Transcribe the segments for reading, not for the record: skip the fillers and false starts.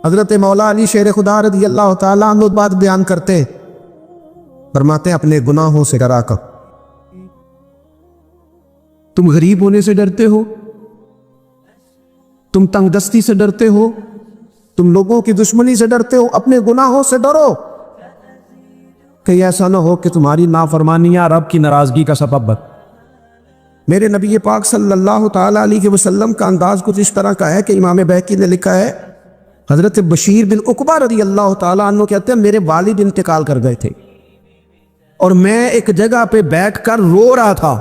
حضرت مولا علی شیر خدا رضی اللہ تعالیٰ عنہ بات بیان کرتے، فرماتے ہیں اپنے گناہوں سے ڈرا کر۔ تم غریب ہونے سے ڈرتے ہو، تم تنگ دستی سے ڈرتے ہو، تم لوگوں کی دشمنی سے ڈرتے ہو، اپنے گناہوں سے ڈرو، کہ ایسا نہ ہو کہ تمہاری نافرمانیاں رب کی ناراضگی کا سبب بن۔ میرے نبی پاک صلی اللہ تعالیٰ علیہ وسلم کا انداز کچھ اس طرح کا ہے کہ امام بہقی نے لکھا ہے، حضرت بشیر بن عقبہ رضی اللہ تعالیٰ عنہ کہتے ہیں میرے والد انتقال کر گئے تھے اور میں ایک جگہ پہ بیٹھ کر رو رہا تھا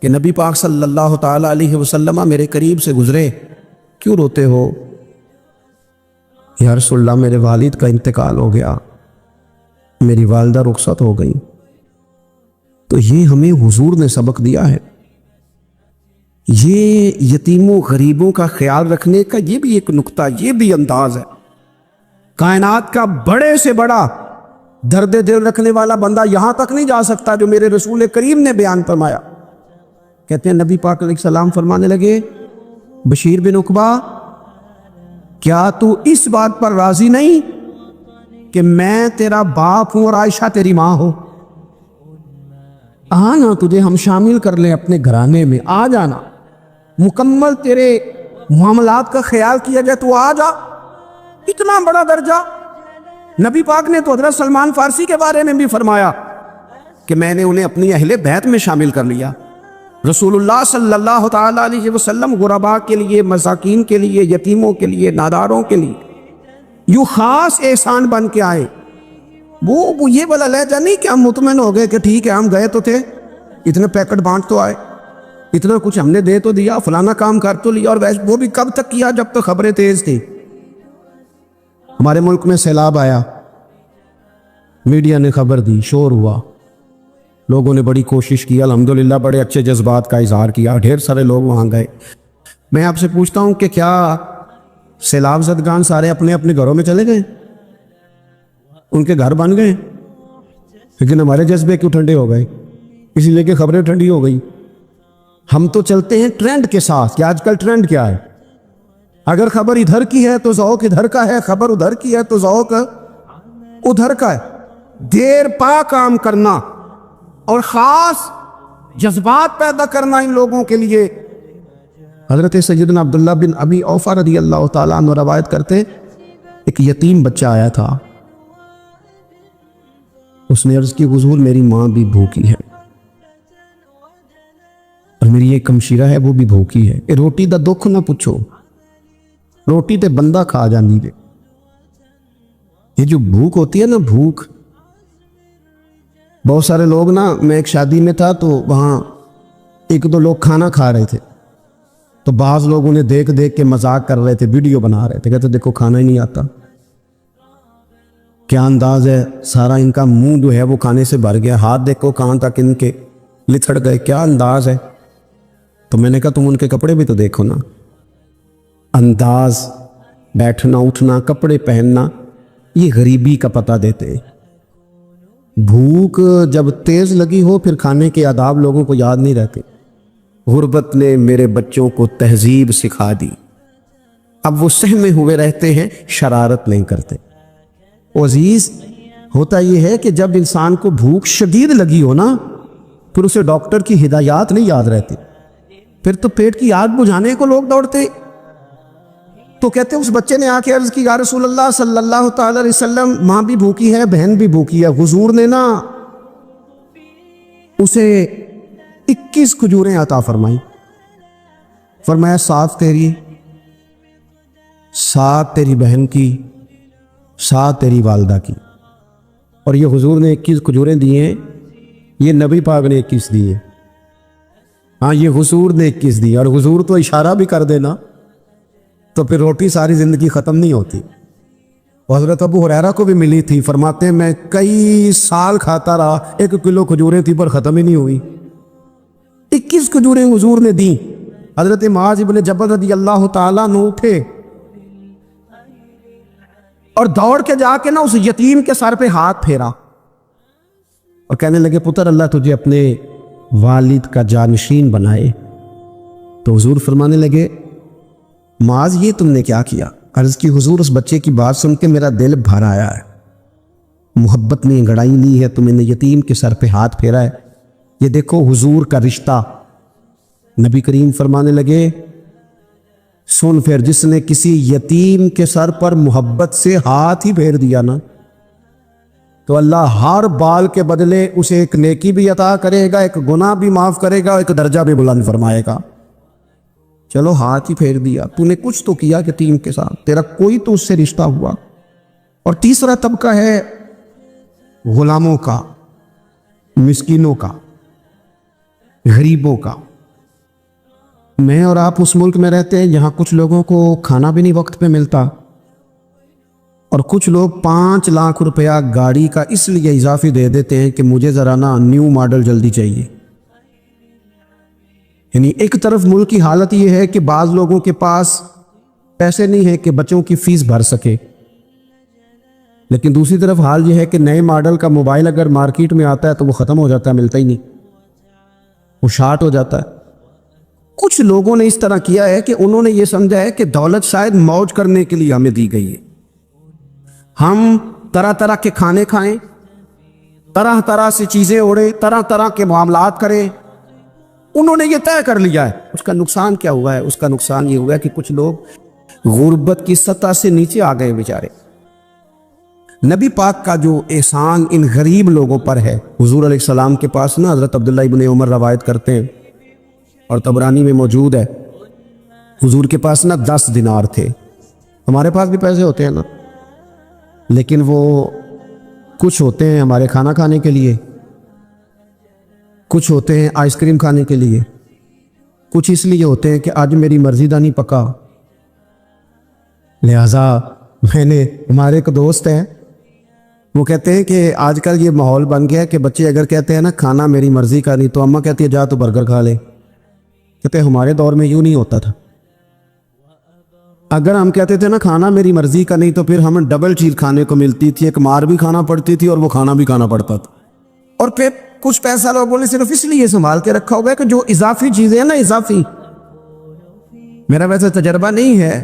کہ نبی پاک صلی اللہ تعالیٰ علیہ وسلم میرے قریب سے گزرے، کیوں روتے ہو؟ یا رسول اللہ میرے والد کا انتقال ہو گیا، میری والدہ رخصت ہو گئی۔ تو یہ ہمیں حضور نے سبق دیا ہے، یہ یتیموں غریبوں کا خیال رکھنے کا یہ بھی ایک نقطہ، یہ بھی انداز ہے۔ کائنات کا بڑے سے بڑا درد دل رکھنے والا بندہ یہاں تک نہیں جا سکتا جو میرے رسول کریم نے بیان فرمایا۔ کہتے ہیں نبی پاک علیہ السلام فرمانے لگے، بشیر بن عقبہ کیا تو اس بات پر راضی نہیں کہ میں تیرا باپ ہوں اور عائشہ تیری ماں ہو؟ آنا تجھے ہم شامل کر لیں اپنے گھرانے میں، آ جانا، مکمل تیرے معاملات کا خیال کیا جائے تو آ جا۔ اتنا بڑا درجہ نبی پاک نے تو حضرت سلمان فارسی کے بارے میں بھی فرمایا کہ میں نے انہیں اپنی اہل بیت میں شامل کر لیا۔ رسول اللہ صلی اللہ تعالیٰ علیہ وسلم غرباء کے لیے، مساکین کے لیے، یتیموں کے لیے، ناداروں کے لیے یوں خاص احسان بن کے آئے۔ وہ یہ والا لہجہ نہیں کہ ہم مطمئن ہو گئے کہ ٹھیک ہے ہم گئے تو تھے، اتنے پیکٹ بانٹ تو آئے، اتنا کچھ ہم نے دے تو دیا، فلانا کام کر تو لیا، اور وہ بھی کب تک کیا؟ جب تک خبریں تیز تھی۔ ہمارے ملک میں سیلاب آیا، میڈیا نے خبر دی، شور ہوا، لوگوں نے بڑی کوشش کی، الحمدللہ بڑے اچھے جذبات کا اظہار کیا، ڈھیر سارے لوگ وہاں گئے۔ میں آپ سے پوچھتا ہوں کہ کیا سیلاب زدگان سارے اپنے اپنے گھروں میں چلے گئے؟ ان کے گھر بن گئے؟ لیکن ہمارے جذبے کیوں ٹھنڈے ہو گئے؟ اسی لیے کہ خبریں ٹھنڈی ہو گئی۔ ہم تو چلتے ہیں ٹرینڈ کے ساتھ کہ آج کل ٹرینڈ کیا ہے، اگر خبر ادھر کی ہے تو ذوق ادھر کا ہے، خبر ادھر کی ہے تو ذوق ادھر کا ہے۔ دیر پا کام کرنا اور خاص جذبات پیدا کرنا ان لوگوں کے لیے۔ حضرت سیدنا عبداللہ بن ابی اوفا رضی اللہ تعالیٰ عنہ روایت کرتے، ایک یتیم بچہ آیا تھا، اس نے عرض کی حضور میری ماں بھی بھوکی ہے اور میری ایک ہمشیرہ ہے وہ بھی بھوکی ہے، اے روٹی دا دکھ نہ پوچھو، روٹی تے بندہ کھا جاندی دے۔ یہ جو بھوک ہوتی ہے نا، بھوک، بہت سارے لوگ نا، میں ایک شادی میں تھا تو وہاں ایک دو لوگ کھانا کھا رہے تھے، تو بعض لوگ انہیں دیکھ دیکھ کے مذاق کر رہے تھے، ویڈیو بنا رہے تھے، کہتے دیکھو کھانا ہی نہیں آتا، کیا انداز ہے، سارا ان کا منہ جو ہے وہ کھانے سے بھر گیا، ہاتھ دیکھو کہاں تک ان کے لتھڑ گئے، کیا انداز ہے۔ تو میں نے کہا تم ان کے کپڑے بھی تو دیکھو نا، انداز، بیٹھنا اٹھنا، کپڑے پہننا، یہ غریبی کا پتہ دیتے۔ بھوک جب تیز لگی ہو پھر کھانے کے آداب لوگوں کو یاد نہیں رہتے۔ غربت نے میرے بچوں کو تہذیب سکھا دی، اب وہ سہمے ہوئے رہتے ہیں، شرارت نہیں کرتے۔ عزیز، ہوتا یہ ہے کہ جب انسان کو بھوک شدید لگی ہو نا، پھر اسے ڈاکٹر کی ہدایات نہیں یاد رہتی، پھر تو پیٹ کی آگ بجھانے کو لوگ دوڑتے۔ تو کہتے اس بچے نے آ کے عرض کی، یا رسول اللہ صلی اللہ تعالی علیہ وسلم ماں بھی بھوکی ہے، بہن بھی بھوکی ہے۔ حضور نے نا اسے 21 کھجوریں عطا فرمائی، فرمایا 7 تیری، 7 تیری بہن کی، 7 تیری والدہ کی۔ اور یہ حضور نے 21 کھجوریں دی ہیں، یہ نبی پاک نے 21 دی ہیں۔ ہاں، یہ حضور نے 21 دی، اور حضور تو اشارہ بھی کر دینا تو پھر روٹی ساری زندگی ختم نہیں ہوتی۔ حضرت ابو ہریرہ کو بھی ملی تھی، فرماتے ہیں میں کئی سال کھاتا رہا، 1 کلو کھجوریں تھی پر ختم ہی نہیں ہوئی۔ 21 کھجوریں حضور نے دیں۔ حضرت معاذ بن جبل رضی اللہ تعالیٰ عنہ اٹھے اور دوڑ کے جا کے نا اس یتیم کے سر پہ ہاتھ پھیرا اور کہنے لگے، پتر اللہ تجھے اپنے والد کا جانشین بنائے۔ تو حضور فرمانے لگے، معاذ یہ تم نے کیا کیا؟ عرض کی حضور اس بچے کی بات سن کے میرا دل بھر آیا ہے، محبت نے انگڑائی لی ہے تو میں نے یتیم کے سر پہ ہاتھ پھیرا ہے۔ یہ دیکھو حضور کا رشتہ۔ نبی کریم فرمانے لگے سن پھر، جس نے کسی یتیم کے سر پر محبت سے ہاتھ ہی پھیر دیا نا تو اللہ ہر بال کے بدلے اسے ایک نیکی بھی عطا کرے گا، ایک گناہ بھی معاف کرے گا، ایک درجہ بھی بلند فرمائے گا۔ چلو ہاتھ ہی پھیر دیا، تو نے کچھ تو کیا یتیم کے ساتھ، تیرا کوئی تو اس سے رشتہ ہوا۔ اور تیسرا طبقہ ہے غلاموں کا، مسکینوں کا، غریبوں کا۔ میں اور آپ اس ملک میں رہتے ہیں جہاں کچھ لوگوں کو کھانا بھی نہیں وقت پہ ملتا، اور کچھ لوگ 5 لاکھ روپیہ گاڑی کا اس لیے اضافی دے دیتے ہیں کہ مجھے ذرا نا نیو ماڈل جلدی چاہیے۔ یعنی ایک طرف ملک کی حالت یہ ہے کہ بعض لوگوں کے پاس پیسے نہیں ہیں کہ بچوں کی فیس بھر سکے، لیکن دوسری طرف حال یہ ہے کہ نئے ماڈل کا موبائل اگر مارکیٹ میں آتا ہے تو وہ ختم ہو جاتا ہے، ملتا ہی نہیں، وہ شارٹ ہو جاتا ہے۔ کچھ لوگوں نے اس طرح کیا ہے کہ انہوں نے یہ سمجھا ہے کہ دولت شاید موج کرنے کے لیے ہمیں دی گئی ہے، ہم طرح طرح کے کھانے کھائیں، طرح طرح سے چیزیں اوڑیں، طرح طرح کے معاملات کریں۔ انہوں نے یہ طے کر لیا ہے۔ اس کا نقصان کیا ہوا ہے؟ اس کا نقصان یہ ہوا ہے کہ کچھ لوگ غربت کی سطح سے نیچے آ گئے بیچارے۔ نبی پاک کا جو احسان ان غریب لوگوں پر ہے، حضور علیہ السلام کے پاس نا حضرت عبداللہ ابن عمر روایت کرتے ہیں اور طبرانی میں موجود ہے، حضور کے پاس نا 10 دینار تھے۔ ہمارے پاس بھی پیسے ہوتے ہیں نا، لیکن وہ کچھ ہوتے ہیں ہمارے کھانا کھانے کے لیے، کچھ ہوتے ہیں آئس کریم کھانے کے لیے، کچھ اس لیے ہوتے ہیں کہ آج میری مرضی دا نہیں پکا۔ لہٰذا میں نے، ہمارے ایک دوست ہیں، وہ کہتے ہیں کہ آج کل یہ ماحول بن گیا ہے کہ بچے اگر کہتے ہیں نا کھانا میری مرضی کا نہیں، تو اماں کہتی ہے جا تو برگر کھا لے۔ کہتے ہیں ہمارے دور میں یوں نہیں ہوتا تھا، اگر ہم کہتے تھے نا کھانا میری مرضی کا نہیں تو پھر ہمیں ڈبل چیز کھانے کو ملتی تھی، ایک مار بھی کھانا پڑتی تھی اور وہ کھانا بھی کھانا پڑتا تھا۔ اور پھر کچھ پیسہ لوگوں نے صرف اس لیے سنبھال کے رکھا ہوگا کہ جو اضافی چیزیں ہیں نا، اضافی، میرا ویسے تجربہ نہیں ہے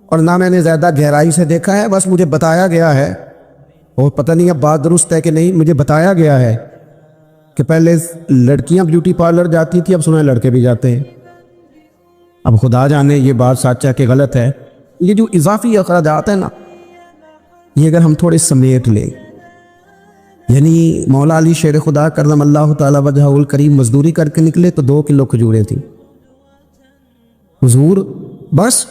اور نہ میں نے زیادہ گہرائی سے دیکھا ہے، بس مجھے بتایا گیا ہے، اور پتہ نہیں اب بات درست ہے کہ نہیں، مجھے بتایا گیا ہے کہ پہلے لڑکیاں بیوٹی پارلر جاتی تھی، اب سنا ہے لڑکے بھی جاتے ہیں۔ اب خدا جانے یہ بات سچ ہے کہ غلط ہے۔ یہ جو اضافی اخراجات ہیں نا، یہ اگر ہم تھوڑے سمیٹ لیں، یعنی مولا علی شیر خدا کرم اللہ تعالی وجہہ الکریم مزدوری کر کے نکلے تو 2 کلو کھجوریں تھیں، حضور بس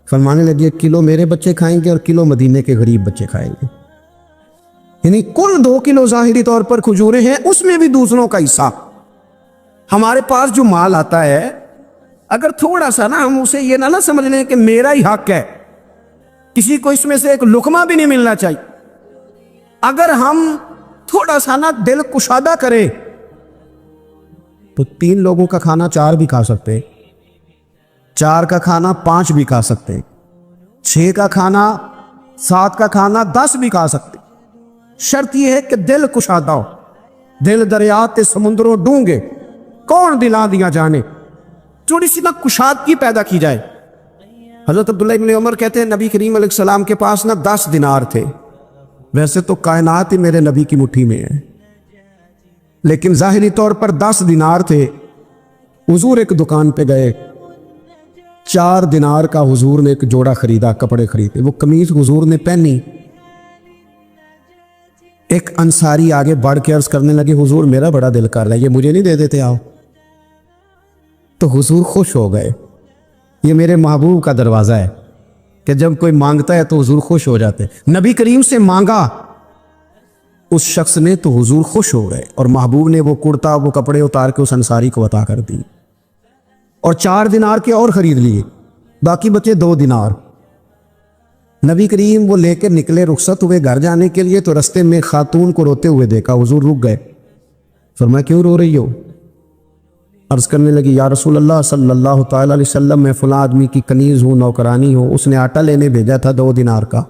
فرمانے لگے 1 کلو میرے بچے کھائیں گے اور کلو مدینے کے غریب بچے کھائیں گے، یعنی کل 2 کلو ظاہری طور پر کھجوریں ہیں، اس میں بھی دوسروں کا حصہ۔ ہمارے پاس جو مال آتا ہے اگر تھوڑا سا نا ہم اسے یہ نہ سمجھ لیں کہ میرا ہی حق ہے، کسی کو اس میں سے ایک لقمہ بھی نہیں ملنا چاہیے، اگر ہم تھوڑا سا نا دل کشادہ کریں تو 3 لوگوں کا کھانا 4 بھی کھا سکتے ہیں، 4 کا کھانا 5 بھی کھا سکتے ہیں، 6 کا کھانا 7 کا کھانا 10 بھی کھا سکتے ہیں۔ شرط یہ ہے کہ دل کشادہ ہو، دل دریات سمندروں ڈونگے کون دلا دیا جانے، تھوڑی سی نا کشادگی پیدا کی جائے۔ حضرت عبداللہ ابن عمر کہتے ہیں نبی کریم علیہ السلام کے پاس نا 10 دینار تھے، ویسے تو کائنات ہی میرے نبی کی مٹھی میں ہے، لیکن ظاہری طور پر 10 دینار تھے۔ حضور ایک دکان پہ گئے، 4 دینار کا حضور نے ایک جوڑا خریدا، کپڑے خریدے، وہ قمیض حضور نے پہنی، ایک انصاری آگے بڑھ کے عرض کرنے لگے حضور میرا بڑا دل کر رہا ہے، یہ مجھے نہیں دے دیتے آؤ؟ تو حضور خوش ہو گئے۔ یہ میرے محبوب کا دروازہ ہے کہ جب کوئی مانگتا ہے تو حضور خوش ہو جاتے ہیں۔ نبی کریم سے مانگا اس شخص نے تو حضور خوش ہو گئے، اور محبوب نے وہ کرتا، وہ کپڑے اتار کے اس انصاری کو عطا کر دی، اور 4 دینار کے اور خرید لیے، باقی بچے 2 دینار۔ نبی کریم وہ لے کے نکلے، رخصت ہوئے گھر جانے کے لیے، تو رستے میں خاتون کو روتے ہوئے دیکھا، حضور رک گئے، فرمایا کیوں رو رہی ہو؟ عرض کرنے لگی یا رسول اللہ صلی اللہ تعالی علیہ وسلم میں فلاں آدمی کی کنیز ہوں، نوکرانی ہوں، اس نے آٹا لینے بھیجا تھا 2 دینار کا،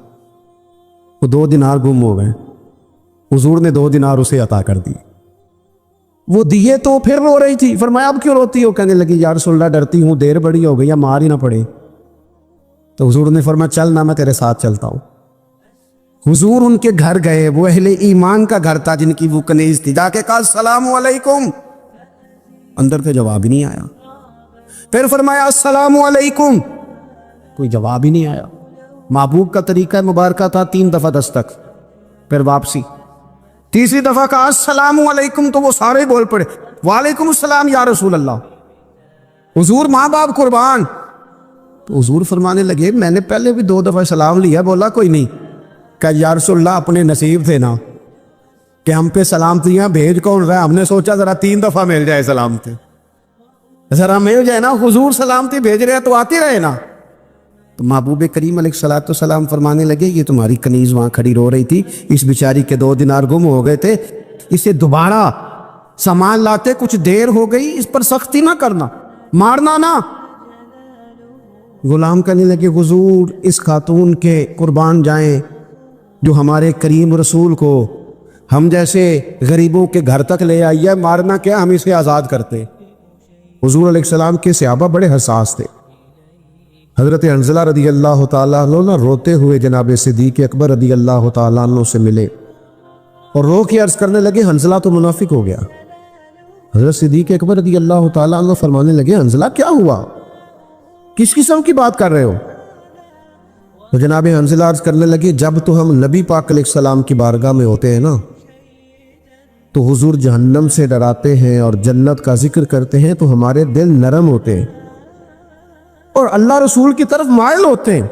وہ 2 دینار گم ہو گئے، حضور نے 2 دینار اسے عطا کر دی، وہ دیے تو پھر رو رہی تھی، فرمایا اب کیوں روتی ہو؟ کہنے لگی یا رسول اللہ ڈرتی ہوں دیر بڑی ہو گئی یا مار ہی نہ پڑے۔ تو حضور نے فرمایا چل نہ میں تیرے ساتھ چلتا ہوں. حضور ان کے گھر گئے، وہ اہل ایمان کا گھر تھا جن کی وہ کنیز تھی، جا کے کہا السلام علیکم، اندر سے جواب ہی نہیں آیا. پھر فرمایا السلام علیکم، کوئی جواب ہی نہیں آیا. محبوب کا طریقہ مبارکہ تھا 3 دفعہ دستک، پھر واپسی. تیسری دفعہ کہا السلام علیکم تو وہ سارے بول پڑے وعلیکم السلام یا رسول اللہ. حضور ماں باپ قربان. تو حضور فرمانے لگے میں نے پہلے بھی 2 دفعہ سلام لیا، بولا کوئی نہیں. کہ یا رسول اللہ اپنے نصیب تھے نا کہ ہم پہ سلامتیاں بھیج کون رہا ہے، ہم نے سوچا ذرا 3 دفعہ مل جائے سلامتی، ذرا مل جائے نا، حضور سلامتی بھیج رہے ہیں تو آتے رہے نا. تو محبوب کریم علیہ السلام فرمانے لگے یہ تمہاری کنیز وہاں کھڑی رو رہی تھی، اس بیچاری کے 2 دینار گم ہو گئے تھے، اسے دوبارہ سامان لاتے کچھ دیر ہو گئی، اس پر سختی نہ کرنا، مارنا نہ. غلام کہنے لگے حضور اس خاتون کے قربان جائیں جو ہمارے کریم رسول کو ہم جیسے غریبوں کے گھر تک لے آئی ہے، مارنا کیا، ہم اسے آزاد کرتے. حضور علیہ السلام کے صحابہ بڑے حساس تھے. حضرت حنظلہ رضی اللہ تعالیٰ عنہ روتے ہوئے جناب صدیق اکبر رضی اللہ تعالیٰ عنہ سے ملے اور رو کے عرض کرنے لگے حنظلہ تو منافق ہو گیا. حضرت صدیق اکبر رضی اللہ تعالیٰ عنہ فرمانے لگے حنظلہ کیا ہوا، کس قسم کی بات کر رہے ہو؟ تو جناب حنظلہ عرض کرنے لگے جب تو ہم نبی پاک علیہ السلام کی بارگاہ میں ہوتے ہیں نا تو حضور جہنم سے ڈراتے ہیں اور جنت کا ذکر کرتے ہیں تو ہمارے دل نرم ہوتے ہیں اور اللہ رسول کی طرف مائل ہوتے ہیں.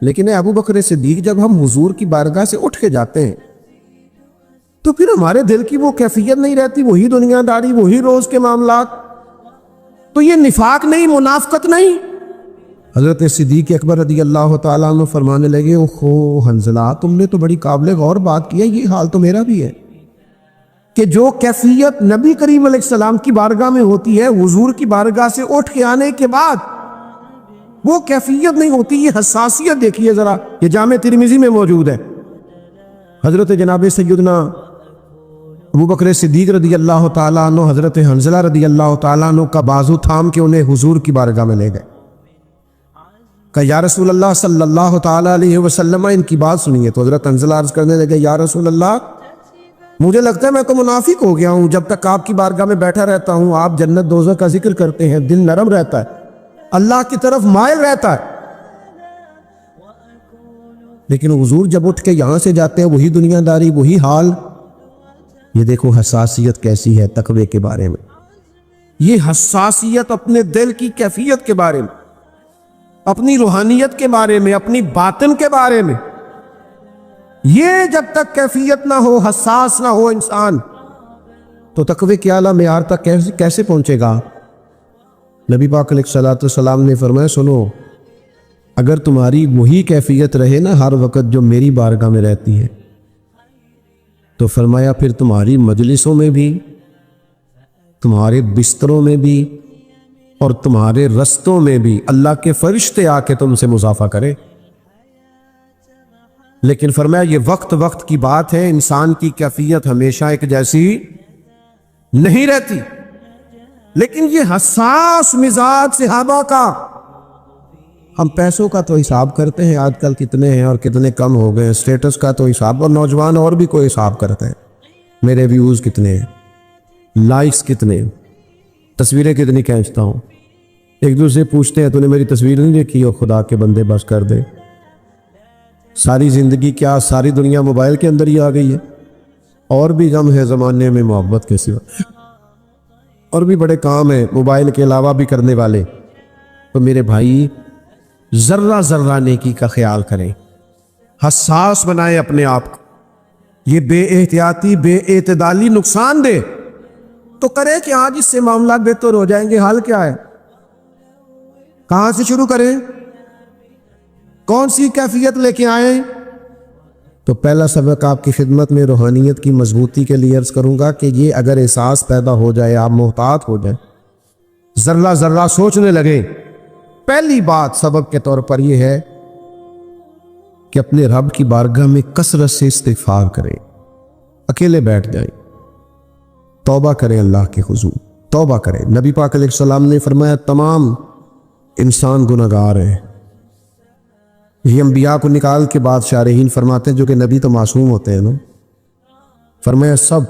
لیکن اے ابو بکر صدیق جب ہم حضور کی بارگاہ سے اٹھ کے جاتے ہیں تو پھر ہمارے دل کی وہ کیفیت نہیں رہتی، وہی دنیا داری، وہی روز کے معاملات. تو یہ نفاق نہیں، منافقت نہیں. حضرت صدیق اکبر رضی اللہ تعالیٰ عنہ فرمانے لگے اوہو حنظلہ تم نے تو بڑی قابل غور بات کی ہے، یہ حال تو میرا بھی ہے کہ جو کیفیت نبی کریم علیہ السلام کی بارگاہ میں ہوتی ہے حضور کی بارگاہ سے اٹھ کے آنے کے بعد وہ کیفیت نہیں ہوتی. یہ حساسیت دیکھیے ذرا، یہ جامع ترمذی میں موجود ہے. حضرت جناب سیدنا ابو بکر صدیق رضی اللہ تعالیٰ عنہ حضرت حنظلہ رضی اللہ تعالیٰ عنہ کا بازو تھام کے انہیں حضور کی بارگاہ میں لے گئے کہ یا رسول اللہ صلی اللہ تعالیٰ علیہ وسلم ان کی بات سنیے. تو حضرت حنظلہ عرض کرنے لگے یا رسول اللہ مجھے لگتا ہے میں تو منافق ہو گیا ہوں، جب تک آپ کی بارگاہ میں بیٹھا رہتا ہوں آپ جنت دوزخ کا ذکر کرتے ہیں، دل نرم رہتا ہے، اللہ کی طرف مائل رہتا ہے، لیکن حضور جب اٹھ کے یہاں سے جاتے ہیں وہی دنیا داری، وہی حال. یہ دیکھو حساسیت کیسی ہے تقوی کے بارے میں، یہ حساسیت اپنے دل کی کیفیت کے بارے میں، اپنی روحانیت کے بارے میں، اپنی باطن کے بارے میں. یہ جب تک کیفیت نہ ہو، حساس نہ ہو انسان، تو تقوی کے اعلیٰ معیار تک کیسے پہنچے گا؟ نبی پاک علیہ السلام نے فرمایا سنو اگر تمہاری وہی کیفیت رہے نا ہر وقت جو میری بارگاہ میں رہتی ہے تو فرمایا پھر تمہاری مجلسوں میں بھی، تمہارے بستروں میں بھی اور تمہارے رستوں میں بھی اللہ کے فرشتے آ کے تم سے مصافحہ کرے. لیکن فرمایا یہ وقت وقت کی بات ہے، انسان کی کیفیت ہمیشہ ایک جیسی نہیں رہتی. لیکن یہ حساس مزاج صحابہ کا، ہم پیسوں کا تو حساب کرتے ہیں آج کل کتنے ہیں اور کتنے کم ہو گئے، سٹیٹس کا تو حساب، اور نوجوان اور بھی کوئی حساب کرتے ہیں، میرے ویوز کتنے ہیں، لائکس کتنے، تصویریں کتنی کھینچتا ہوں. ایک دوسرے پوچھتے ہیں تو نے میری تصویر نہیں دیکھی؟ اور خدا کے بندے بس کر دے، ساری زندگی کیا ساری دنیا موبائل کے اندر ہی آ گئی ہے. اور بھی غم ہے زمانے میں محبت کے سوا، اور بھی بڑے کام ہیں موبائل کے علاوہ بھی کرنے والے. تو میرے بھائی ذرہ ذرہ نیکی کا خیال کریں، حساس بنائیں اپنے آپ کو. یہ بے احتیاطی بے اعتدالی نقصان دے تو کرے کہ آج اس سے معاملات بہتر ہو جائیں گے. حال کیا ہے؟ کہاں سے شروع کریں؟ کون سی کیفیت لے کے آئیں؟ تو پہلا سبق آپ کی خدمت میں روحانیت کی مضبوطی کے لیے عرض کروں گا کہ یہ اگر احساس پیدا ہو جائے، آپ محتاط ہو جائیں، ذرہ ذرہ سوچنے لگے. پہلی بات سبق کے طور پر یہ ہے کہ اپنے رب کی بارگاہ میں کثرت سے استغفار کریں، اکیلے بیٹھ جائیں، توبہ کریں، اللہ کے حضور توبہ کریں. نبی پاک علیہ السلام نے فرمایا تمام انسان گناہگار ہیں یہ انبیاء کو نکال کے بعد شارحین فرماتے ہیں جو کہ نبی تو معصوم ہوتے ہیں نا، فرمایا سب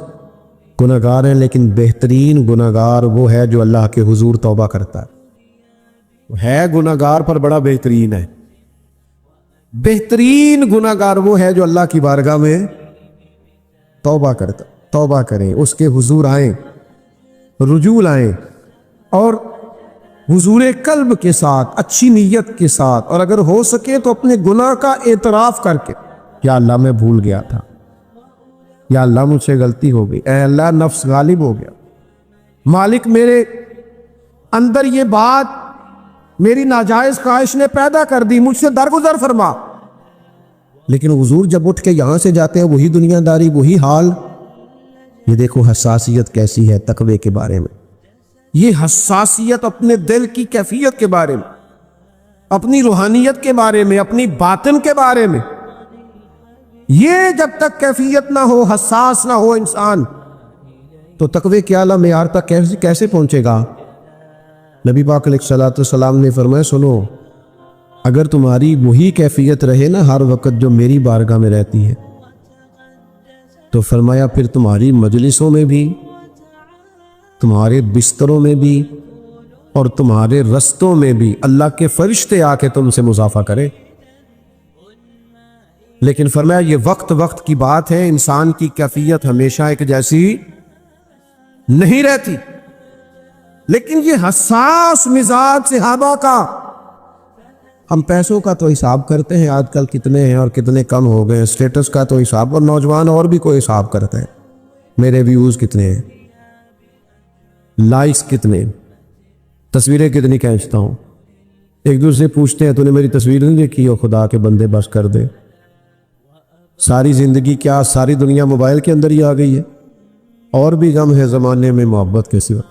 گناہگار ہیں لیکن بہترین گناہگار وہ ہے جو اللہ کے حضور توبہ کرتا ہے گناہگار پر بڑا بہترین ہے، بہترین گناہگار وہ ہے جو اللہ کی بارگاہ میں توبہ کرتا، توبہ کریں، اس کے حضور آئیں، رجوع لائیں، اور حضور قلب کے ساتھ، اچھی نیت کے ساتھ، اور اگر ہو سکے تو اپنے گناہ کا اعتراف کر کے، یا اللہ میں بھول گیا تھا، یا اللہ مجھ سے غلطی ہو گئی، اے اللہ نفس غالب ہو گیا، مالک میرے اندر یہ بات میری ناجائز خواہش نے پیدا کر دی، مجھ سے درگزر فرما۔ لیکن حضور جب اٹھ کے یہاں سے جاتے ہیں وہی دنیا داری، وہی حال۔ یہ دیکھو حساسیت کیسی ہے تقوی کے بارے میں، یہ حساسیت اپنے دل کی کیفیت کے بارے میں، اپنی روحانیت کے بارے میں، اپنی باطن کے بارے میں، یہ جب تک کیفیت نہ ہو، حساس نہ ہو انسان، تو تقوی کے اعلیٰ معیار تک کیسے پہنچے گا؟ نبی پاک علیہ الصلوۃ والسلام نے فرمایا سنو، اگر تمہاری وہی کیفیت رہے نا ہر وقت جو میری بارگاہ میں رہتی ہے، تو فرمایا پھر تمہاری مجلسوں میں بھی، تمہارے بستروں میں بھی، اور تمہارے رستوں میں بھی اللہ کے فرشتے آ کے تم سے مصافحہ کرے۔ لیکن فرمایا یہ وقت وقت کی بات ہے، انسان کی کیفیت ہمیشہ ایک جیسی نہیں رہتی۔ لیکن یہ حساس مزاج صحابہ کا، ہم پیسوں کا تو حساب کرتے ہیں آج کل کتنے ہیں اور کتنے کم ہو گئے، سٹیٹس کا تو حساب، اور نوجوان اور بھی کوئی حساب کرتے ہیں، میرے ویوز کتنے ہیں، لائکس کتنے، تصویریں کتنی کھینچتا ہوں، ایک دوسرے پوچھتے ہیں تو نے میری تصویر نہیں دیکھی ہو، خدا کے بندے بس کر دے، ساری زندگی کیا ساری دنیا موبائل کے اندر ہی آ گئی ہے، اور بھی غم ہے زمانے میں محبت کے سوا،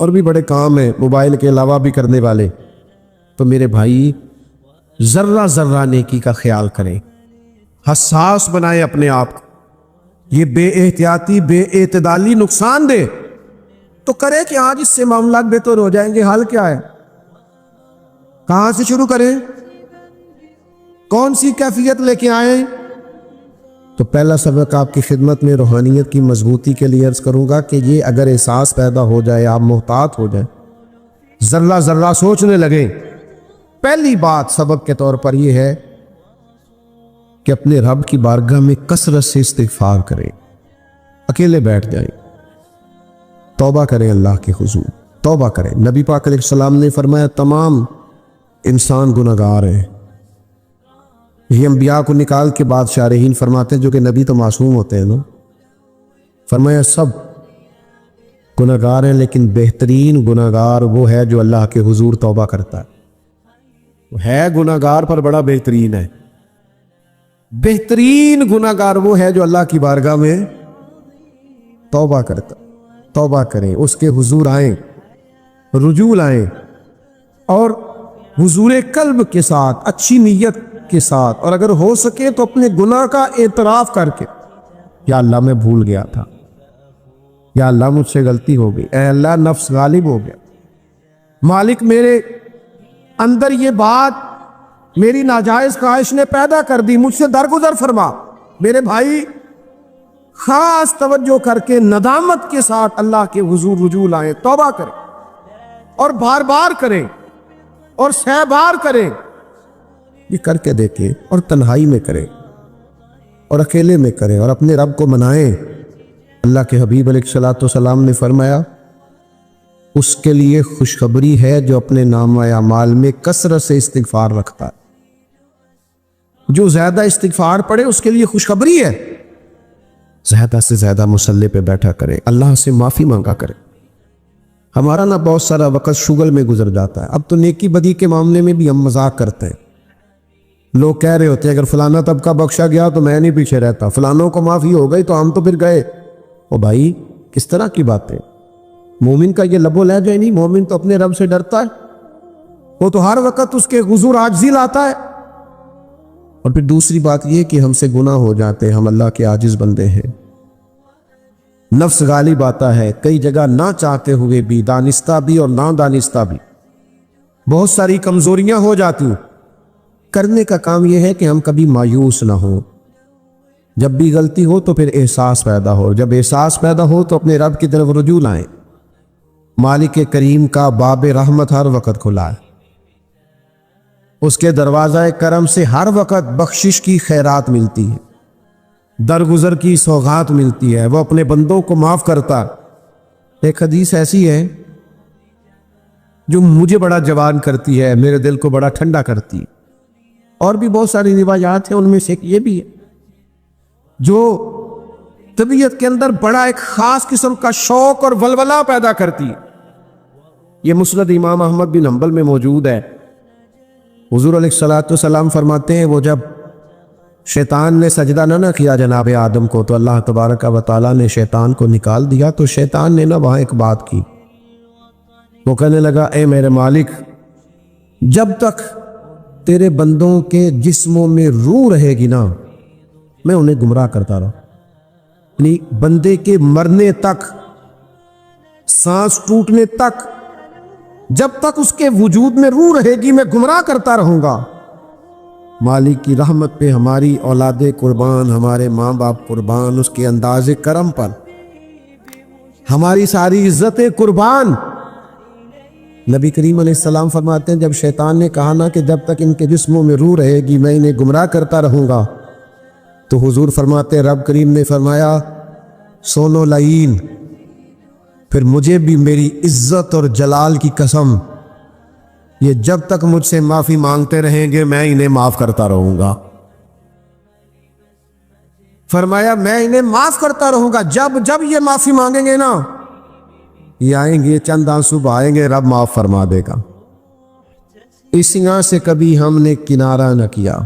اور بھی بڑے کام ہیں موبائل کے علاوہ بھی کرنے والے۔ تو میرے بھائی ذرہ ذرہ نیکی کا خیال کریں، حساس بنائیں اپنے آپ کو، یہ بے احتیاطی بے اعتدالی نقصان دے تو کرے کہ آج اس سے معاملات بہتر ہو جائیں گے، حل کیا ہے؟ کہاں سے شروع کریں؟ کون سی کیفیت لے کے آئیں؟ تو پہلا سبق آپ کی خدمت میں روحانیت کی مضبوطی کے لیے عرض کروں گا کہ یہ اگر احساس پیدا ہو جائے، آپ محتاط ہو جائیں، ذرہ ذرہ سوچنے لگیں، پہلی بات سبق کے طور پر یہ ہے کہ اپنے رب کی بارگاہ میں کثرت سے استغفار کریں، اکیلے بیٹھ جائیں، توبہ کریں اللہ کے حضور، توبہ کریں۔ نبی پاک علیہ السلام نے فرمایا تمام انسان گناہگار ہیں، یہ انبیاء کو نکال کے بعد شارحین فرماتے ہیں جو کہ نبی تو معصوم ہوتے ہیں نا، فرمایا سب گناہگار ہیں لیکن بہترین گناہگار وہ ہے جو اللہ کے حضور توبہ کرتا ہے گناہگار پر بڑا بہترین ہے، بہترین گناہگار وہ ہے جو اللہ کی بارگاہ میں توبہ کرتا، توبہ کریں، اس کے حضور آئیں، رجوع لائیں، اور حضور قلب کے ساتھ، اچھی نیت کے ساتھ، اور اگر ہو سکے تو اپنے گناہ کا اعتراف کر کے، یا اللہ میں بھول گیا تھا، یا اللہ مجھ سے غلطی ہو گئی، اے اللہ نفس غالب ہو گیا، مالک میرے اندر یہ بات میری ناجائز خواہش نے پیدا کر دی، مجھ سے درگزر فرما۔ میرے بھائی خاص توجہ کر کے ندامت کے ساتھ اللہ کے حضور رجوع لائیں، توبہ کریں، اور بار بار کریں، اور سہ بار کریں، یہ کر کے دیکھیں، اور تنہائی میں کریں، اور اکیلے میں کریں، اور اپنے رب کو منائیں۔ اللہ کے حبیب علیہ الصلوۃ والسلام نے فرمایا اس کے لیے خوشخبری ہے جو اپنے نامہ اعمال میں کثرت سے استغفار رکھتا ہے، جو زیادہ استغفار پڑھے اس کے لیے خوشخبری ہے، زیادہ سے زیادہ مصلی پہ بیٹھا کرے، اللہ سے معافی مانگا کرے۔ ہمارا نا بہت سارا وقت شغل میں گزر جاتا ہے، اب تو نیکی بدی کے معاملے میں بھی ہم مذاق کرتے ہیں، لوگ کہہ رہے ہوتے ہیں اگر فلانا طبقہ بخشا گیا تو میں نہیں پیچھے رہتا، فلانوں کو معافی ہو گئی تو ہم تو پھر گئے۔ او بھائی کس طرح کی باتیں، مومن کا یہ لب و لہجہ نہیں، مومن تو اپنے رب سے ڈرتا ہے، وہ تو ہر وقت اس کے حضور عاجزی لاتا ہے۔ اور پھر دوسری بات یہ کہ ہم سے گناہ ہو جاتے ہیں، ہم اللہ کے عاجز بندے ہیں، نفس غالب آتا ہے، کئی جگہ نہ چاہتے ہوئے بھی، دانستہ بھی اور نہ دانستہ بھی، بہت ساری کمزوریاں ہو جاتی ہیں، کرنے کا کام یہ ہے کہ ہم کبھی مایوس نہ ہوں. جب بھی غلطی ہو تو پھر احساس پیدا ہو. جب احساس پیدا ہو تو اپنے رب کی طرف رجوع لائیں. مالک کریم کا باب رحمت ہر وقت کھلا ہے. اس کے دروازہ کرم سے ہر وقت بخشش کی خیرات ملتی ہے, درگزر کی سوغات ملتی ہے. وہ اپنے بندوں کو معاف کرتا. ایک حدیث ایسی ہے جو مجھے بڑا جوان کرتی ہے, میرے دل کو بڑا ٹھنڈا کرتی ہے. اور بھی بہت ساری روایات ہیں, ان میں سے ایک یہ بھی ہے جو طبیعت کے اندر بڑا ایک خاص قسم کا شوق اور ولولہ پیدا کرتی ہے. یہ مسند امام احمد بن حنبل میں موجود ہے. حضور علیہ الصلوۃ والسلام فرماتے ہیں وہ جب شیطان نے سجدہ نہ کیا جناب آدم کو تو اللہ تبارک و تعالیٰ نے شیطان کو نکال دیا. تو شیطان نے نہ وہاں ایک بات کی, وہ کہنے لگا اے میرے مالک, جب تک تیرے بندوں کے جسموں میں روح رہے گی نا میں انہیں گمراہ کرتا رہا. یعنی بندے کے مرنے تک, سانس ٹوٹنے تک, جب تک اس کے وجود میں روح رہے گی میں گمراہ کرتا رہوں گا. مالک کی رحمت پہ ہماری اولاد قربان, ہمارے ماں باپ قربان, اس کے انداز کرم پر ہماری ساری عزتیں قربان. نبی کریم علیہ السلام فرماتے ہیں جب شیطان نے کہا نا کہ جب تک ان کے جسموں میں روح رہے گی میں انہیں گمراہ کرتا رہوں گا, تو حضور فرماتے ہیں رب کریم نے فرمایا سونو لعین, پھر مجھے بھی میری عزت اور جلال کی قسم یہ جب تک مجھ سے معافی مانگتے رہیں گے میں انہیں معاف کرتا رہوں گا. فرمایا میں انہیں معاف کرتا رہوں گا. جب جب یہ معافی مانگیں گے نا یہ آئیں گے, چند آنسو آئیں گے, رب معاف فرما دے گا. اس یہاں سے کبھی ہم نے کنارہ نہ کیا,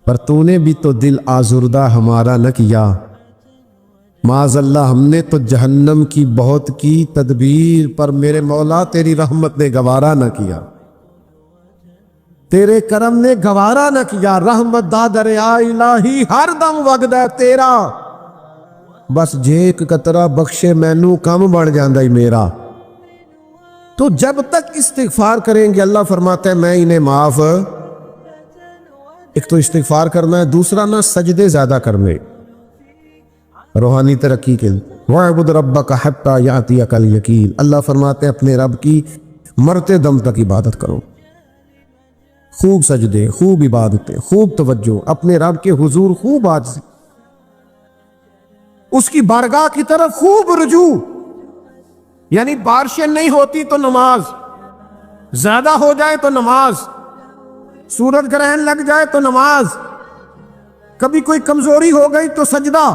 پر تو نے بھی تو دل آزردہ ہمارا نہ کیا. معاذ اللہ ہم نے تو جہنم کی بہت کی تدبیر, پر میرے مولا تیری رحمت نے گوارا نہ کیا, تیرے کرم نے گوارا نہ کیا. رحمت دا دریا الہی ہر دم وگدا تیرا, بس جے ایک قطرہ بخشے مینوں کم بڑھ جاندہ ہی میرا. تو جب تک استغفار کریں گے اللہ فرماتا ہے میں انہیں معاف. ایک تو استغفار کرنا ہے, دوسرا نہ سجدے زیادہ کرنے روحانی ترقی کے لیے. وَاعْبُدْ رَبَّكَ حَتَّى يَأْتِيَكَ الْيَقِينُ, اللہ فرماتے ہیں اپنے رب کی مرتے دم تک عبادت کرو. خوب سجدے, خوب عبادتیں, خوب توجہ, اپنے رب کے حضور خوب عاجزی, اس کی بارگاہ کی طرف خوب رجوع. یعنی بارشیں نہیں ہوتی تو نماز, زیادہ ہو جائے تو نماز, سورج گرہن لگ جائے تو نماز, کبھی کوئی کمزوری ہو گئی تو سجدہ,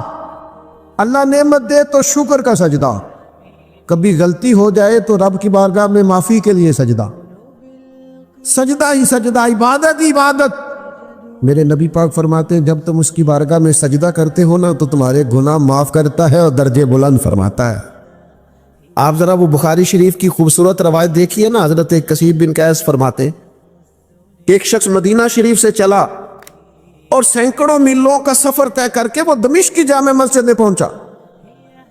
اللہ نعمت دے تو شکر کا سجدہ, کبھی غلطی ہو جائے تو رب کی بارگاہ میں معافی کے لیے سجدہ. سجدہ ہی سجدہ, عبادت ہی عبادت. میرے نبی پاک فرماتے ہیں جب تم اس کی بارگاہ میں سجدہ کرتے ہو نا تو تمہارے گناہ معاف کرتا ہے اور درجے بلند فرماتا ہے. آپ ذرا وہ بخاری شریف کی خوبصورت روایت دیکھیے نا. حضرت کثیر بن قیس فرماتے کہ ایک شخص مدینہ شریف سے چلا اور سینکڑوں میلوں کا سفر طے کر کے وہ دمشق کی جامع مسجد میں پہنچا,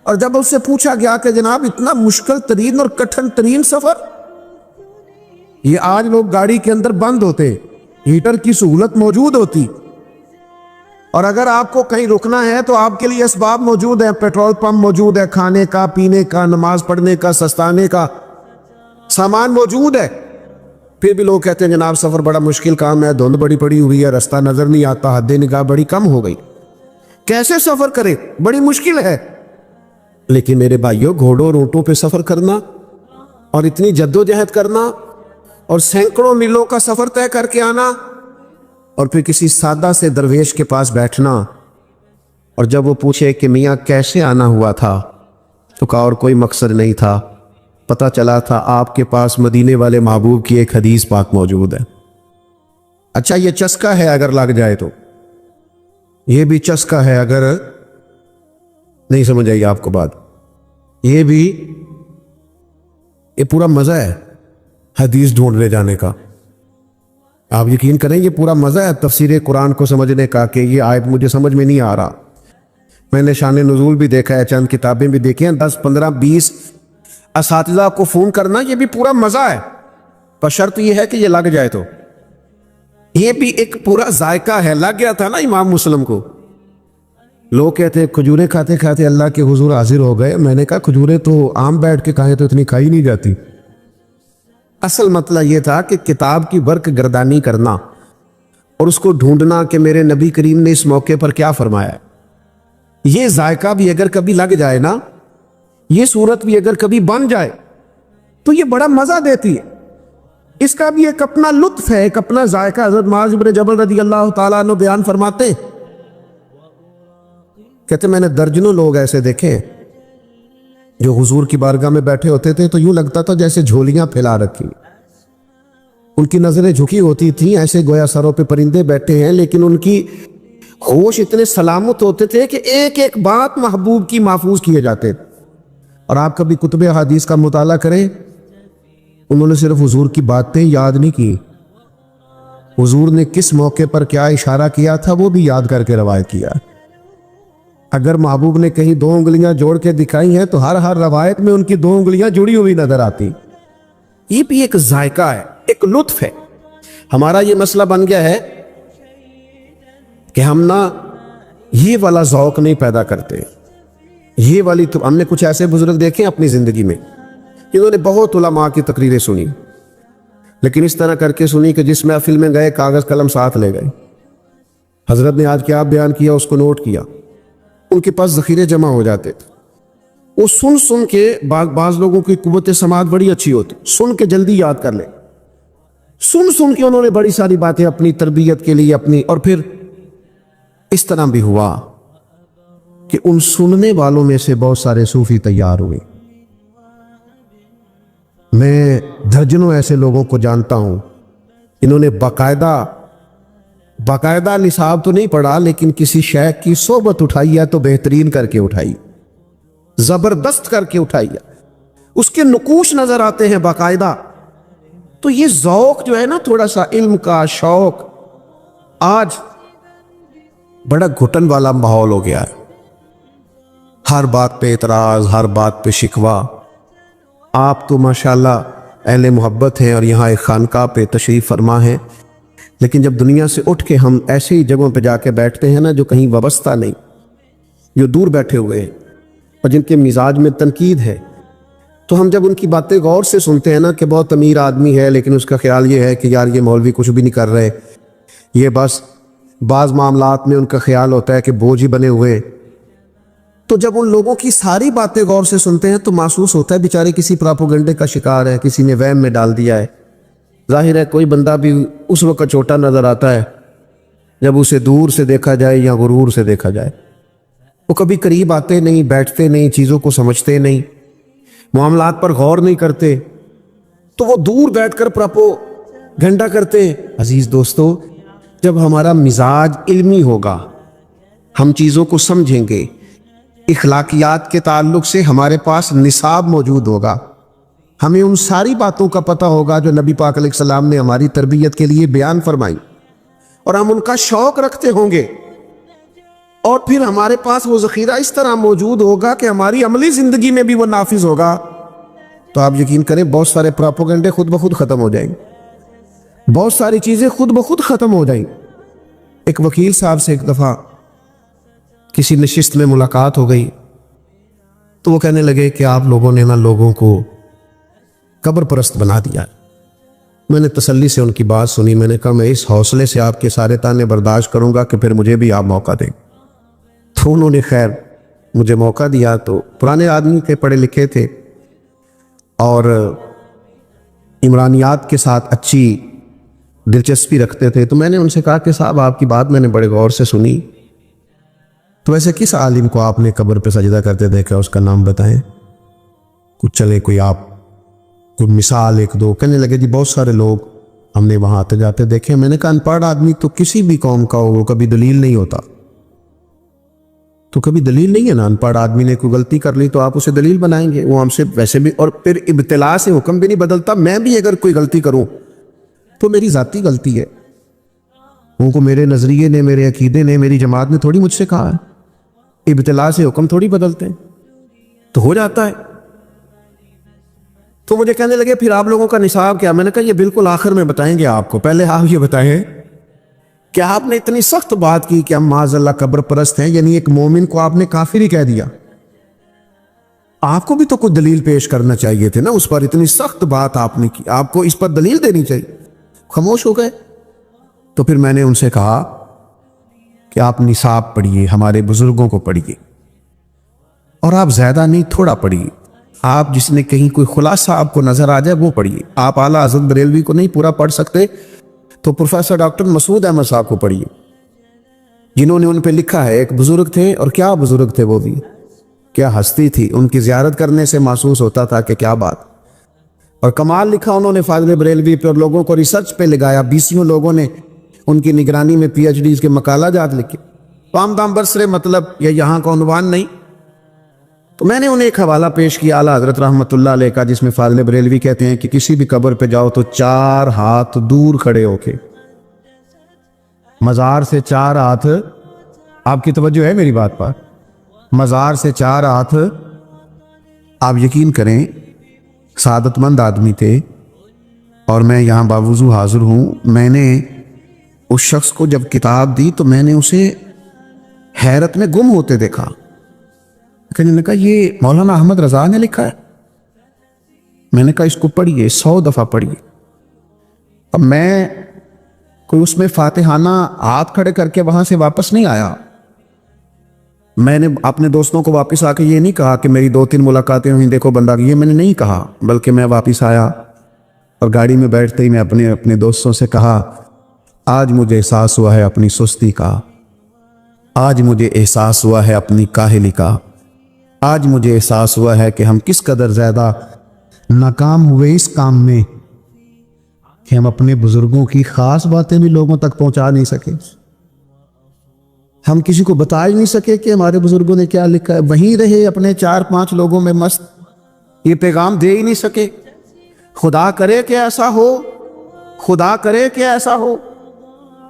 اور جب اس سے پوچھا گیا کہ جناب اتنا مشکل ترین اور کٹھن ترین سفر, یہ آج لوگ گاڑی کے اندر بند ہوتے, ہیٹر کی سہولت موجود ہوتی, اور اگر آپ کو کہیں رکنا ہے تو آپ کے لیے اسباب موجود ہیں, پیٹرول پمپ موجود ہے, کھانے کا, پینے کا, نماز پڑھنے کا, سستانے کا سامان موجود ہے. پھر بھی لوگ کہتے ہیں جناب سفر بڑا مشکل کام ہے, دھند بڑی پڑی ہوئی ہے, راستہ نظر نہیں آتا, حد نگاہ بڑی کم ہو گئی, کیسے سفر کرے, بڑی مشکل ہے. لیکن میرے بھائیوں گھوڑوں اور اونٹوں پہ سفر کرنا اور اتنی جدوجہد کرنا اور سینکڑوں میلوں کا سفر طے کر کے آنا, اور پھر کسی سادہ سے درویش کے پاس بیٹھنا, اور جب وہ پوچھے کہ میاں کیسے آنا ہوا تھا تو کہا اور کوئی مقصد نہیں تھا, پتہ چلا تھا آپ کے پاس مدینے والے محبوب کی ایک حدیث پاک موجود ہے. اچھا یہ چسکا ہے اگر لگ جائے تو, یہ بھی چسکا ہے اگر نہیں سمجھ آئی آپ کو بات, یہ بھی یہ پورا مزہ ہے حدیث ڈھونڈنے جانے کا. آپ یقین کریں یہ پورا مزہ ہے تفسیر قرآن کو سمجھنے کا کہ یہ آیت مجھے سمجھ میں نہیں آ رہا. میں نے شان نزول بھی دیکھا ہے, چند کتابیں بھی دیکھی ہیں, 10 15 20 اساتذہ کو فون کرنا, یہ بھی پورا مزہ ہے, پر شرط یہ ہے کہ یہ لگ جائے تو. یہ بھی ایک پورا ذائقہ ہے. لگ گیا تھا نا امام مسلم کو. لوگ کہتے ہیں کھجوریں کھاتے کھاتے اللہ کے حضور حاضر ہو گئے. میں نے کہا کھجوریں تو عام بیٹھ کے کھائیں تو اتنی کھائی نہیں جاتی. اصل مسئلہ یہ تھا کہ کتاب کی برق گردانی کرنا اور اس کو ڈھونڈنا کہ میرے نبی کریم نے اس موقع پر کیا فرمایا ہے. یہ ذائقہ بھی اگر کبھی لگ جائے نا, یہ صورت بھی اگر کبھی بن جائے تو یہ بڑا مزہ دیتی ہے. اس کا بھی ایک اپنا لطف ہے, ایک اپنا ذائقہ. حضرت معاذ بن جبل رضی اللہ تعالیٰ عنہ بیان فرماتے ہیں, کہتے میں نے درجنوں لوگ ایسے دیکھے جو حضور کی بارگاہ میں بیٹھے ہوتے تھے تو یوں لگتا تھا جیسے جھولیاں پھیلا رکھی. ان کی نظریں جھکی ہوتی تھیں ایسے گویا سروں پہ پرندے بیٹھے ہیں, لیکن ان کی ہوش اتنے سلامت ہوتے تھے کہ ایک ایک بات محبوب کی محفوظ کیے جاتے. اور آپ کبھی کتب احادیث کا مطالعہ کریں, انہوں نے صرف حضور کی باتیں یاد نہیں کی, حضور نے کس موقع پر کیا اشارہ کیا تھا وہ بھی یاد کر کے روایت کیا. اگر محبوب نے کہیں 2 انگلیاں جوڑ کے دکھائی ہیں تو ہر روایت میں ان کی 2 انگلیاں جڑی ہوئی نظر آتی. یہ بھی ایک ذائقہ ہے, ایک لطف ہے. ہمارا یہ مسئلہ بن گیا ہے کہ ہم نا یہ والا ذوق نہیں پیدا کرتے. یہ والی تو ہم نے کچھ ایسے بزرگ دیکھے اپنی زندگی میں جنہوں نے بہت علماء کی تقریریں سنی, لیکن اس طرح کر کے سنی کہ جس محفل میں گئے کاغذ قلم ساتھ لے گئے. حضرت نے آج کیا بیان کیا اس کو نوٹ کیا. ان کے پاس ذخیرے جمع ہو جاتے تھے. وہ سن کے بعض لوگوں کی قوت سماعت بڑی اچھی ہوتی, سن کے جلدی یاد کر لیں. سن کے انہوں نے بڑی ساری باتیں اپنی تربیت کے لیے اپنی. اور پھر اس طرح بھی ہوا کہ ان سننے والوں میں سے بہت سارے صوفی تیار ہوئے. میں درجنوں ایسے لوگوں کو جانتا ہوں انہوں نے باقاعدہ نصاب تو نہیں پڑھا, لیکن کسی شیخ کی صحبت اٹھائی ہے تو بہترین کر کے اٹھائی, زبردست کر کے اٹھائی ہے. اس کے نقوش نظر آتے ہیں باقاعدہ. تو یہ ذوق جو ہے نا, تھوڑا سا علم کا شوق, آج بڑا گھٹن والا ماحول ہو گیا ہے. ہر بات پہ اعتراض, ہر بات پہ شکوہ. آپ تو ماشاءاللہ اہل محبت ہیں اور یہاں ایک خانقاہ پہ تشریف فرما ہیں, لیکن جب دنیا سے اٹھ کے ہم ایسے ہی جگہوں پہ جا کے بیٹھتے ہیں نا جو کہیں وابستہ نہیں, جو دور بیٹھے ہوئے ہیں اور جن کے مزاج میں تنقید ہے, تو ہم جب ان کی باتیں غور سے سنتے ہیں نا کہ بہت امیر آدمی ہے لیکن اس کا خیال یہ ہے کہ یار یہ مولوی کچھ بھی نہیں کر رہے, یہ بس بعض معاملات میں ان کا خیال ہوتا ہے کہ بوجھ ہی بنے ہوئے. تو جب ان لوگوں کی ساری باتیں غور سے سنتے ہیں تو محسوس ہوتا ہے بیچارے کسی پراپوگنڈے کا شکار ہے, کسی نے وہم میں ڈال دیا ہے. ظاہر ہے کوئی بندہ بھی اس وقت چھوٹا نظر آتا ہے جب اسے دور سے دیکھا جائے یا غرور سے دیکھا جائے. وہ کبھی قریب آتے نہیں, بیٹھتے نہیں, چیزوں کو سمجھتے نہیں, معاملات پر غور نہیں کرتے, تو وہ دور بیٹھ کر پراپوگنڈا کرتے ہیں. عزیز دوستو, جب ہمارا مزاج علمی ہوگا, ہم چیزوں کو سمجھیں گے, اخلاقیات کے تعلق سے ہمارے پاس نصاب موجود ہوگا, ہمیں ان ساری باتوں کا پتہ ہوگا جو نبی پاک علیہ السلام نے ہماری تربیت کے لیے بیان فرمائی, اور ہم ان کا شوق رکھتے ہوں گے, اور پھر ہمارے پاس وہ ذخیرہ اس طرح موجود ہوگا کہ ہماری عملی زندگی میں بھی وہ نافذ ہوگا. تو آپ یقین کریں بہت سارے پراپوگنڈے خود بخود ختم ہو جائیں گے, بہت ساری چیزیں خود بخود ختم ہو جائیں. ایک وکیل صاحب سے ایک دفعہ کسی نشست میں ملاقات ہو گئی, تو وہ کہنے لگے کہ آپ لوگوں نے نا لوگوں کو قبر پرست بنا دیا. میں نے تسلی سے ان کی بات سنی. میں نے کہا میں اس حوصلے سے آپ کے سارے تانے برداشت کروں گا کہ پھر مجھے بھی آپ موقع دیں. تو انہوں نے خیر مجھے موقع دیا. تو پرانے آدمی تھے, پڑھے لکھے تھے, اور عمرانیات کے ساتھ اچھی دلچسپی رکھتے تھے. تو میں نے ان سے کہا کہ صاحب آپ کی بات میں نے بڑے غور سے سنی, تو ویسے کس عالم کو آپ نے قبر پہ سجدہ کرتے دیکھا, اس کا نام بتائیں. کچھ چلے کوئی آپ کوئی مثال ایک دو. کہنے لگے جی بہت سارے لوگ ہم نے وہاں آتے جاتے دیکھے. میں نے کہا ان پڑھ آدمی تو کسی بھی قوم کا ہو وہ کبھی دلیل نہیں ہوتا, تو کبھی دلیل نہیں ہے نا. ان پڑھ آدمی نے کوئی غلطی کر لی تو آپ اسے دلیل بنائیں گے, وہ ہم سے ویسے بھی. اور پھر ابتلا سے حکم بھی نہیں بدلتا. میں بھی اگر کوئی غلطی کروں تو میری ذاتی غلطی ہے, ان کو میرے نظریے نے, میرے عقیدے نے, میری جماعت نے تھوڑی مجھ سے کہا ہے. ابتلا سے حکم تھوڑی بدلتے ہیں, تو ہو جاتا ہے. تو مجھے کہنے لگے پھر آپ لوگوں کا نصاب کیا. میں نے کہا یہ بالکل آخر میں بتائیں گے آپ کو, پہلے آپ یہ بتائیں کیا آپ نے اتنی سخت بات کی کہ ہم معاذ اللہ قبر پرست ہیں، یعنی ایک مومن کو آپ نے کافر ہی کہہ دیا؟ آپ کو بھی تو کوئی دلیل پیش کرنا چاہیے تھے نا اس پر، اتنی سخت بات آپ نے کی، آپ کو اس پر دلیل دینی چاہیے، خاموش ہو گئے۔ تو پھر میں نے ان سے کہا کہ آپ نصاب پڑھیے، ہمارے بزرگوں کو پڑھیے، اور آپ زیادہ نہیں تھوڑا پڑھیے، آپ جس نے کہیں کوئی خلاصہ آپ کو نظر آ جائے وہ پڑھیے۔ آپ اعلیٰ حضرت بریلوی کو نہیں پورا پڑھ سکتے تو پروفیسر ڈاکٹر مسعود احمد صاحب کو پڑھیے، جنہوں نے ان پہ لکھا ہے۔ ایک بزرگ تھے، اور کیا بزرگ تھے وہ بھی، کیا ہستی تھی، ان کی زیارت کرنے سے محسوس ہوتا تھا کہ کیا بات، اور کمال لکھا انہوں نے فاضل بریلوی پہ، اور لوگوں کو ریسرچ پہ لگایا، 20 لوگوں نے ان کی نگرانی میں پی ایچ ڈیز کے مقالہ جات لکھے، پام دام برسرے، مطلب یہ یہاں کا عنوان نہیں۔ تو میں نے انہیں ایک حوالہ پیش کیا اعلیٰ حضرت رحمۃ اللہ علیہ کا، جس میں فاضل بریلوی کہتے ہیں کہ کسی بھی قبر پہ جاؤ تو 4 ہاتھ دور کھڑے ہو کے، مزار سے 4 ہاتھ، آپ کی توجہ ہے میری بات پر، مزار سے 4 ہاتھ۔ آپ یقین کریں سعادت مند آدمی تھے، اور میں یہاں باوضو حاضر ہوں۔ میں نے اس شخص کو جب کتاب دی تو میں نے اسے حیرت میں گم ہوتے دیکھا، کہنے لگا یہ مولانا احمد رضا نے لکھا ہے۔ میں نے کہا اس کو پڑھیے، 100 دفعہ پڑھیے۔ اب میں کوئی اس میں فاتحانہ ہاتھ کھڑے کر کے وہاں سے واپس نہیں آیا۔ میں نے اپنے دوستوں کو واپس آ کے یہ نہیں کہا کہ میری 2-3 ملاقاتیں ہوئیں، دیکھو بندہ، یہ میں نے نہیں کہا، بلکہ میں واپس آیا اور گاڑی میں بیٹھتے ہی میں اپنے دوستوں سے کہا آج مجھے احساس ہوا ہے اپنی سستی کا، آج مجھے احساس ہوا ہے اپنی کاہلی کا، آج مجھے احساس ہوا ہے کہ ہم کس قدر زیادہ ناکام ہوئے اس کام میں کہ ہم اپنے بزرگوں کی خاص باتیں بھی لوگوں تک پہنچا نہیں سکے، ہم کسی کو بتا ہی نہیں سکے کہ ہمارے بزرگوں نے کیا لکھا ہے، وہیں رہے اپنے 4-5 لوگوں میں مست، یہ پیغام دے ہی نہیں سکے۔ خدا کرے کہ ایسا ہو، خدا کرے کہ ایسا ہو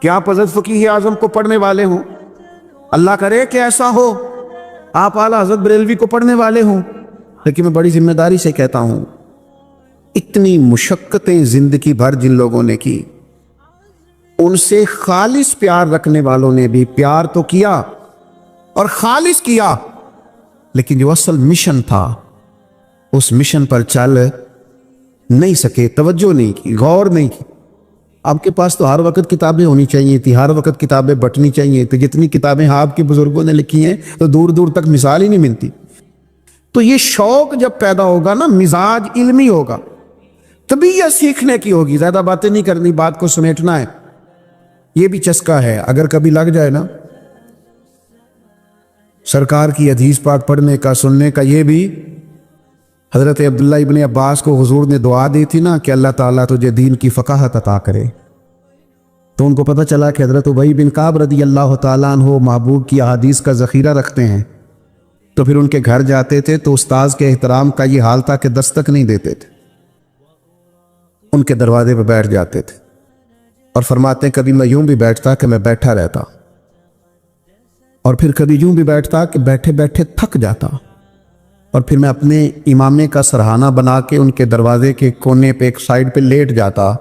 کہ آپ حضرت فقیہ اعظم کو پڑھنے والے ہوں، اللہ کرے کہ ایسا ہو آپ اعلیٰ حضرت بریلوی کو پڑھنے والے ہوں۔ لیکن میں بڑی ذمہ داری سے کہتا ہوں، اتنی مشقتیں زندگی بھر جن لوگوں نے کی، ان سے خالص پیار رکھنے والوں نے بھی پیار تو کیا اور خالص کیا، لیکن جو اصل مشن تھا اس مشن پر چل نہیں سکے، توجہ نہیں کی، غور نہیں کی۔ آپ کے پاس تو ہر وقت کتابیں ہونی چاہیے تھی، ہر وقت کتابیں بٹنی چاہیے تھی، جتنی کتابیں آپ کے بزرگوں نے لکھی ہیں تو دور دور تک مثال ہی نہیں ملتی۔ تو یہ شوق جب پیدا ہوگا نا، مزاج علمی ہوگا، طبیعت سیکھنے کی ہوگی، زیادہ باتیں نہیں کرنی، بات کو سمیٹنا ہے۔ یہ بھی چسکا ہے، اگر کبھی لگ جائے نا سرکار کی حدیث پاک پڑھنے کا، سننے کا، یہ بھی حضرت عبداللہ ابن عباس کو حضور نے دعا دی تھی نا کہ اللہ تعالیٰ تجھے دین کی فقاہت عطا کرے، تو ان کو پتہ چلا کہ حضرت ابی بن کعب رضی اللہ تعالیٰ عنہ محبوب کی احادیث کا ذخیرہ رکھتے ہیں، تو پھر ان کے گھر جاتے تھے تو استاذ کے احترام کا یہ حال تھا کہ دستک نہیں دیتے تھے، ان کے دروازے پہ بیٹھ جاتے تھے، اور فرماتے ہیں کبھی میں یوں بھی بیٹھتا کہ میں بیٹھا رہتا، اور پھر کبھی یوں بھی بیٹھتا کہ بیٹھے بیٹھے تھک جاتا، اور پھر میں اپنے امامے کا سرہانہ بنا کے ان کے دروازے کے کونے پہ ایک سائیڈ پہ لیٹ جاتا۔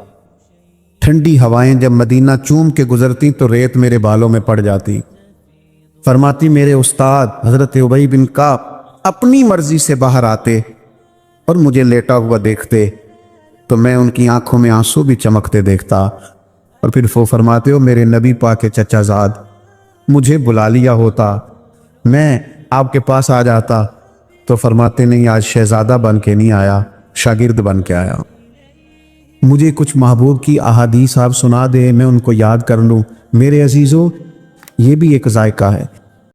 ٹھنڈی ہوائیں جب مدینہ چوم کے گزرتی تو ریت میرے بالوں میں پڑ جاتی۔ فرماتی میرے استاد حضرت ابی بن کعب اپنی مرضی سے باہر آتے اور مجھے لیٹا ہوا دیکھتے تو میں ان کی آنکھوں میں آنسو بھی چمکتے دیکھتا، اور پھر وہ فرماتے ہو میرے نبی پاک کے چچا زاد مجھے بلا لیا ہوتا، میں آپ کے پاس آ جاتا، تو فرماتے نہیں آج شہزادہ بن کے نہیں آیا، شاگرد بن کے آیا، مجھے کچھ محبوب کی احادیث آپ سنا دے، میں ان کو یاد کر لوں۔ میرے عزیزوں، یہ بھی ایک ذائقہ ہے۔